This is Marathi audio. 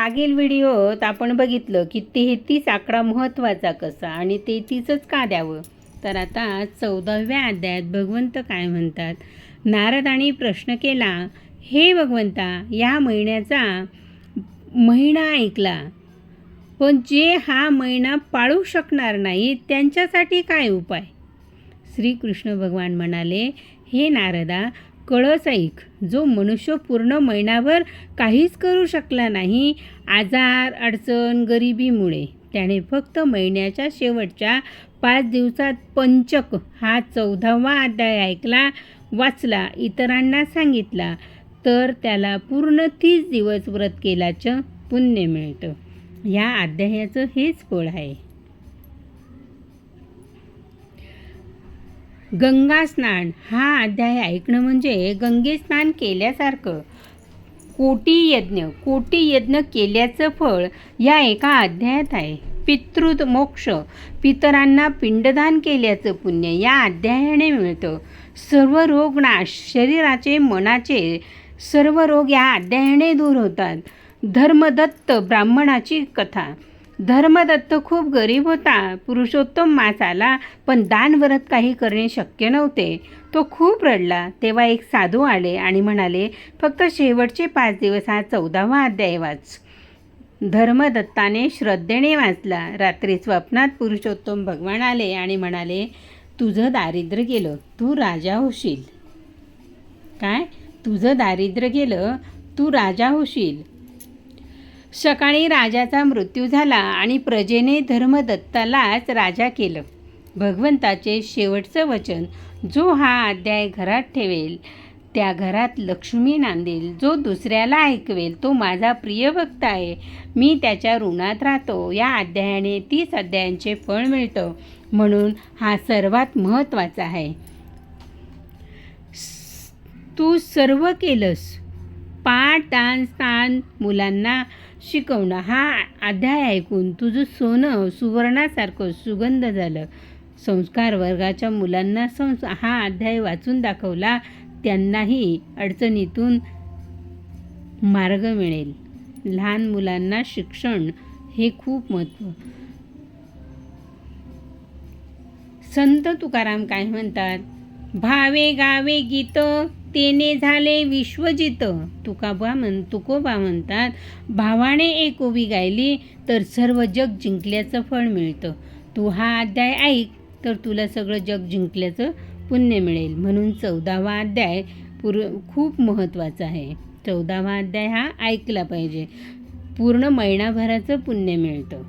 मागील व्हिडिओत आपण बघितलं की 33 आकडा महत्त्वाचा कसा आणि 33च का द्यावं. तर आता 14व्या अध्यायात भगवंत काय म्हणतात. नारदांनी प्रश्न केला, हे भगवंता, या महिन्याचा महिना ऐकला, पण जे हा महिना पाळू शकणार नाही त्यांच्यासाठी काय उपाय. श्रीकृष्ण भगवान म्हणाले, हे नारदा, कळस ऐक. जो मनुष्य पूर्ण महिनाभर काहीच करू शकला नाही आजार अडचण गरिबीमुळे, त्याने फक्त महिन्याच्या शेवटच्या 5 दिवसात पंचक हा 14वा अध्याय ऐकला, वाचला, इतरांना सांगितला, तर त्याला पूर्ण 30 दिवस व्रत केल्याचं पुण्य मिळतं. या अध्यायाचं हेच फळ आहे. गंगा स्नान हा अध्याय ऐकणं म्हणजे गंगे स्नान केल्यासारखं. कोटी यज्ञ केल्याचं फळ या एका अध्यायात आहे. पितृ मोक्ष, पितरांना पिंडदान केल्याचं पुण्य या अध्यायाने मिळतं. सर्व रोग नाश, शरीराचे मनाचे सर्व रोग या अध्यायाने दूर होतात. धर्मदत्त ब्राह्मणाची कथा. धर्मदत्त खूप गरीब होता. पुरुषोत्तम मास आला, पण दान व्रत काही करणे शक्य नव्हते. तो खूप रडला. तेव्हा एक साधू आले आणि म्हणाले, फक्त शेवटचे 5 दिवस हा 14वा अध्याय वाच. धर्मदत्ताने श्रद्धेने वाचला. रात्री स्वप्नात पुरुषोत्तम भगवान आले आणि म्हणाले, तुझं दारिद्र्य गेलं, तू राजा होशील. काय? तुझं दारिद्र्य गेलं, तू राजा होशील. सकाळी राजाचा मृत्यू झाला आणि प्रजेने धर्मदत्तालाच राजा केलं. भगवंताचे शेवटचं वचन, जो हा अध्याय घरात ठेवेल त्या घरात लक्ष्मी नांदेल. जो दुसऱ्याला ऐकवेल तो माझा प्रिय भक्त आहे, मी त्याच्या ऋणात राहतो. या अध्यायाने 30 अध्यायांचे फळ मिळतं, म्हणून हा सर्वात महत्त्वाचा आहे. तू सर्व केलंस. पाठ, दान, स्नान, मुलांना शिकवणं. हा अध्याय ऐकून तुझं सोनं सुवर्णासारखं सुगंध झालं. संस्कार वर्गाच्या मुलांना हा अध्याय वाचून दाखवला, त्यांनाही अडचणीतून मार्ग मिळेल. लहान मुलांना शिक्षण हे खूप महत्त्व. संत तुकाराम काय म्हणतात, भावे गावे गीत तेने झाले विश्वजित. तुकोबा म्हणतात, भावाने एक ओवी गायली तर सर्व जग जिंकल्याचं फळ मिळतं. तू हा अध्याय ऐक तर तुला सगळं जग जिंकल्याचं पुण्य मिळेल. म्हणून 14वा अध्याय खूप महत्त्वाचा आहे. 14वा अध्याय हा ऐकला पाहिजे. पूर्ण महिनाभराचं पुण्य मिळतं.